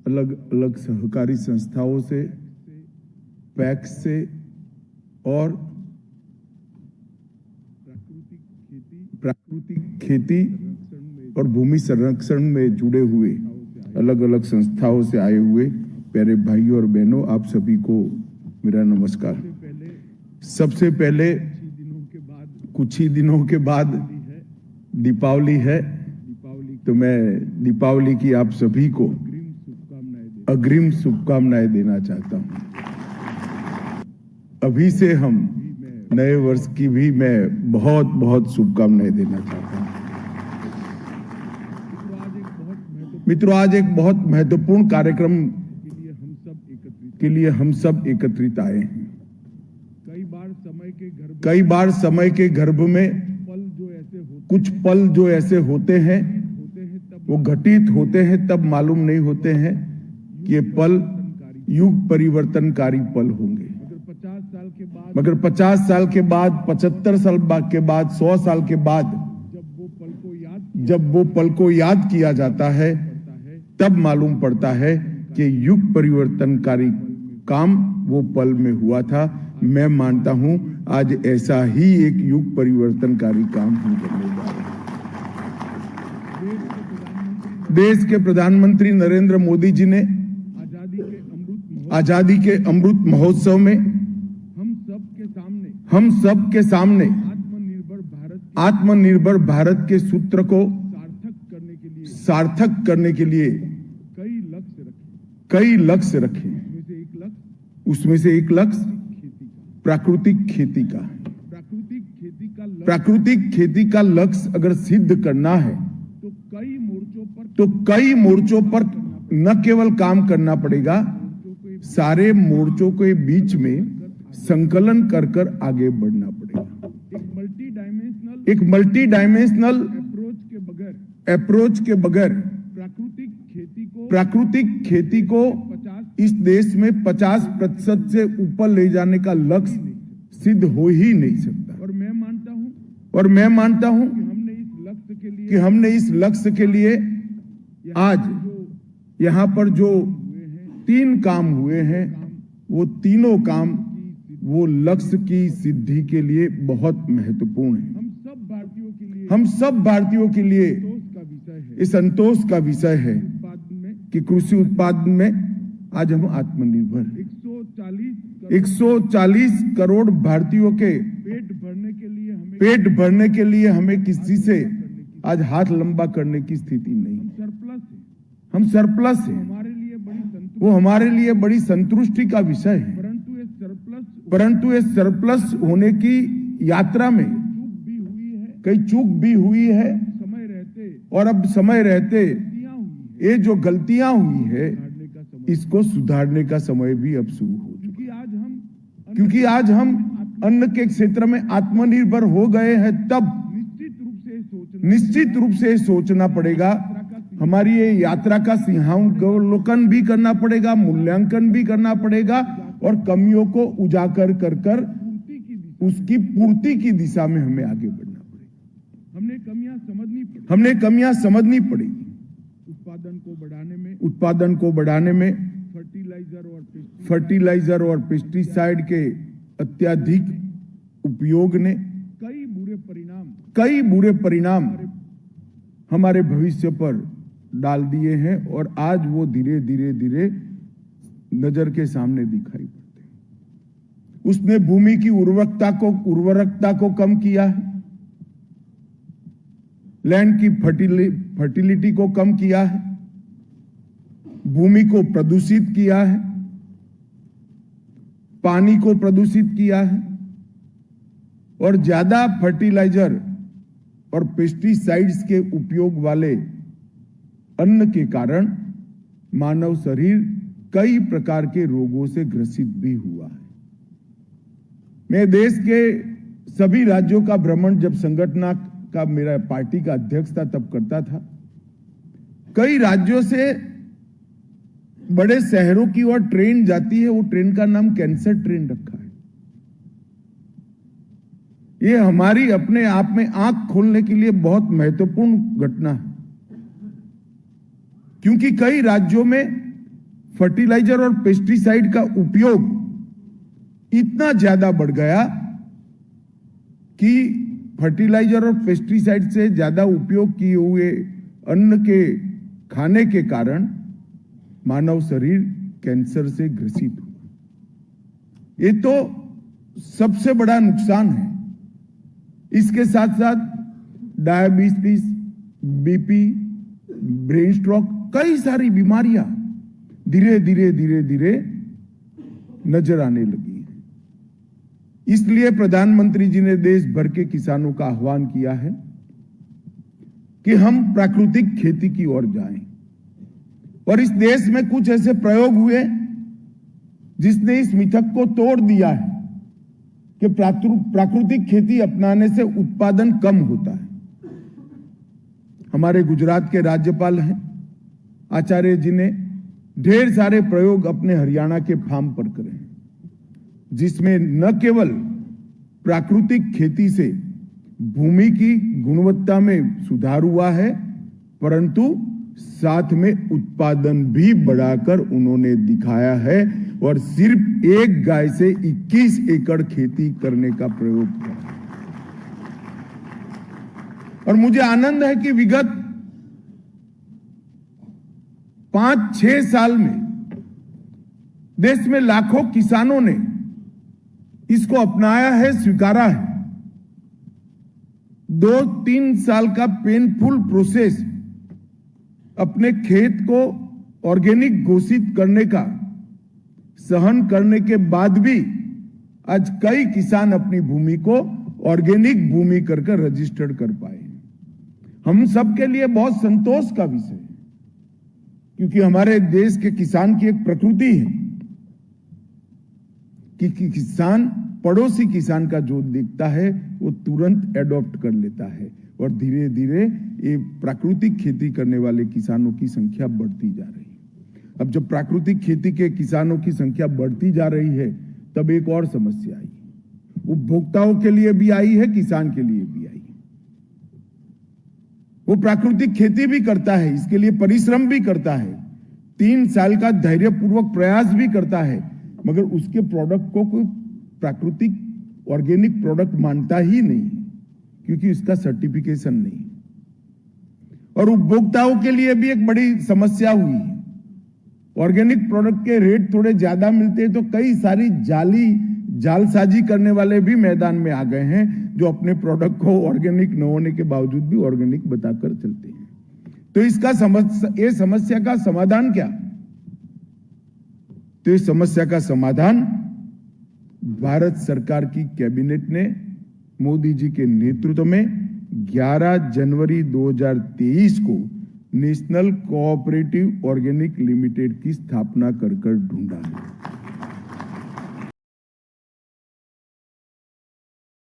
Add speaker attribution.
Speaker 1: अलग अलग सहकारी संस्थाओं से, पैक्स से और प्राकृतिक खेती और भूमि संरक्षण में जुड़े हुए अलग अलग संस्थाओं से आए हुए प्यारे भाइयों और बहनों, आप सभी को मेरा नमस्कार। सबसे पहले कुछ ही दिनों के बाद दीपावली है, तो मैं दीपावली की आप सभी को अग्रिम शुभकामनाएं देना चाहता हूं। अभी से हम नए वर्ष की भी मैं बहुत बहुत शुभकामनाएं देना चाहता हूं। मित्रों, आज एक बहुत महत्वपूर्ण कार्यक्रम के लिए हम सब एकत्रित आए हैं। कई बार समय के गर्भ में कुछ पल जो ऐसे होते हैं वो घटित होते हैं, तब मालूम नहीं होते हैं कि ये पल युग परिवर्तनकारी पल होंगे। मगर 50 साल के बाद, 75 साल के बाद, 100 साल के बाद जब वो पल को याद किया जाता है, तब मालूम पड़ता है कि युग परिवर्तनकारी काम वो पल में हुआ था। मैं मानता हूं आज ऐसा ही एक युग परिवर्तनकारी काम हम करने जा रहे हैं। देश के प्रधानमंत्री नरेंद्र मोदी जी ने आजादी के अमृत महोत्सव में हम सब के सामने आत्मनिर्भर भारत के सूत्र को सार्थक करने के लिए कई लक्ष्य रखे। उसमें से एक लक्ष्य प्राकृतिक खेती का। प्राकृतिक खेती का लक्ष्य अगर सिद्ध करना है तो कई मोर्चों पर न केवल काम करना पड़ेगा, सारे मोर्चों के बीच में संकलन कर आगे बढ़ना पड़ेगा। एक मल्टी डायमेंशनल अप्रोच के बगैर प्राकृतिक खेती को इस देश में 50% से ऊपर ले जाने का लक्ष्य सिद्ध हो ही नहीं सकता। और मैं मानता हूं कि हमने इस लक्ष्य के लिए आज यहां पर जो 3 काम हुए हैं, वो तीनों काम वो लक्ष्य की सिद्धि के लिए बहुत महत्वपूर्ण है। हम सब भारतीयों के लिए ये संतोष का विषय है कि कृषि उत्पादन में आज हम आत्मनिर्भर। 140 करोड़ भारतीयों के पेट भरने के लिए हमें किसी से आज हाथ लंबा करने की स्थिति नहीं। हम सरप्लस हैं। वो हमारे लिए बड़ी संतुष्टि का विषय है। परंतु इस सरप्लस होने की यात्रा में कई चूक भी हुई है और अब समय रहते ये जो गलतियां हुई है इसको सुधारने का समय भी अब शुरू हो चुका। क्योंकि आज हम अन्न के क्षेत्र में आत्मनिर्भर हो गए हैं, तब निश्चित रूप से सोचना पड़ेगा, हमारी ये यात्रा का सिंहावलोकन भी करना पड़ेगा, मूल्यांकन भी करना पड़ेगा और कमियों को उजागर कर उसकी पूर्ति की दिशा में हमें आगे बढ़ना पड़ेगा। हमने कमियां समझनी पड़ेगी। उत्पादन को बढ़ाने में फर्टिलाइजर और पेस्टिसाइड के अत्यधिक उपयोग ने कई बुरे परिणाम हमारे भविष्य पर डाल दिए हैं और आज वो धीरे धीरे नजर के सामने दिखाई पड़ते हैं। उसने भूमि की उर्वरकता को कम किया है, लैंड की फर्टिलिटी को कम किया है, भूमि को प्रदूषित किया है, पानी को प्रदूषित किया है और ज्यादा फर्टिलाइजर और पेस्टिसाइड्स के उपयोग वाले अन्न के कारण मानव शरीर कई प्रकार के रोगों से ग्रसित भी हुआ है। मैं देश के सभी राज्यों का भ्रमण जब संगठन का मेरा पार्टी का अध्यक्ष था तब करता था। कई राज्यों से बड़े शहरों की ओर ट्रेन जाती है, वो ट्रेन का नाम कैंसर ट्रेन रखा है। ये हमारी अपने आप में आंख खोलने के लिए बहुत महत्वपूर्ण घटना है, क्योंकि कई राज्यों में फर्टिलाइजर और पेस्टिसाइड का उपयोग इतना ज्यादा बढ़ गया कि फर्टिलाइजर और पेस्टिसाइड से ज्यादा उपयोग किए हुए अन्न के खाने के कारण मानव शरीर कैंसर से ग्रसित हुआ। ये तो सबसे बड़ा नुकसान है। इसके साथ साथ डायबिटीज, बीपी, ब्रेन स्ट्रोक, कई सारी बीमारियां धीरे धीरे नजर आने लगी है। इसलिए प्रधानमंत्री जी ने देश भर के किसानों का आह्वान किया है कि हम प्राकृतिक खेती की ओर जाएं। और इस देश में कुछ ऐसे प्रयोग हुए जिसने इस मिथक को तोड़ दिया है कि प्राकृतिक खेती अपनाने से उत्पादन कम होता है। हमारे गुजरात के राज्यपाल हैं आचार्य जी ने ढेर सारे प्रयोग अपने हरियाणा के फार्म पर करे हैं, जिसमें न केवल प्राकृतिक खेती से भूमि की गुणवत्ता में सुधार हुआ है, परंतु साथ में उत्पादन भी बढ़ाकर उन्होंने दिखाया है और सिर्फ एक गाय से 21 एकड़ खेती करने का प्रयोग किया। और मुझे आनंद है कि विगत 5-6 साल में देश में लाखों किसानों ने इसको अपनाया है, स्वीकारा है। 2-3 साल का पेनफुल प्रोसेस अपने खेत को ऑर्गेनिक घोषित करने का सहन करने के बाद भी आज कई किसान अपनी भूमि को ऑर्गेनिक भूमि कर रजिस्टर्ड कर पाए। हम सब के लिए बहुत संतोष का विषय है, क्योंकि हमारे देश के किसान की एक प्रकृति है कि किसान पड़ोसी किसान का जो देखता है वो तुरंत एडॉप्ट कर लेता है और धीरे धीरे ये प्राकृतिक खेती करने वाले किसानों की संख्या बढ़ती जा रही है। अब जब प्राकृतिक खेती के किसानों की संख्या बढ़ती जा रही है, तब एक और समस्या आई, उपभोक्ताओं के लिए भी आई है, किसान के लिए भी आई है। वो प्राकृतिक खेती भी करता है, इसके लिए परिश्रम भी करता है, 3 साल का धैर्यपूर्वक प्रयास भी करता है, मगर उसके प्रोडक्ट को कोई प्राकृतिक ऑर्गेनिक प्रोडक्ट मानता ही नहीं, क्योंकि इसका सर्टिफिकेशन नहीं। और उपभोक्ताओं के लिए भी एक बड़ी समस्या हुई है। ऑर्गेनिक प्रोडक्ट के रेट थोड़े ज्यादा मिलते हैं तो कई सारी जालसाजी करने वाले भी मैदान में आ गए हैं, जो अपने प्रोडक्ट को ऑर्गेनिक न होने के बावजूद भी ऑर्गेनिक बताकर चलते हैं। तो इसका ये समस्या का समाधान क्या? तो इस समस्या का समाधान भारत सरकार की कैबिनेट ने मोदी जी के नेतृत्व में 11 जनवरी 2023 को नेशनल कोऑपरेटिव ऑर्गेनिक लिमिटेड की स्थापना कर ढूंढा है।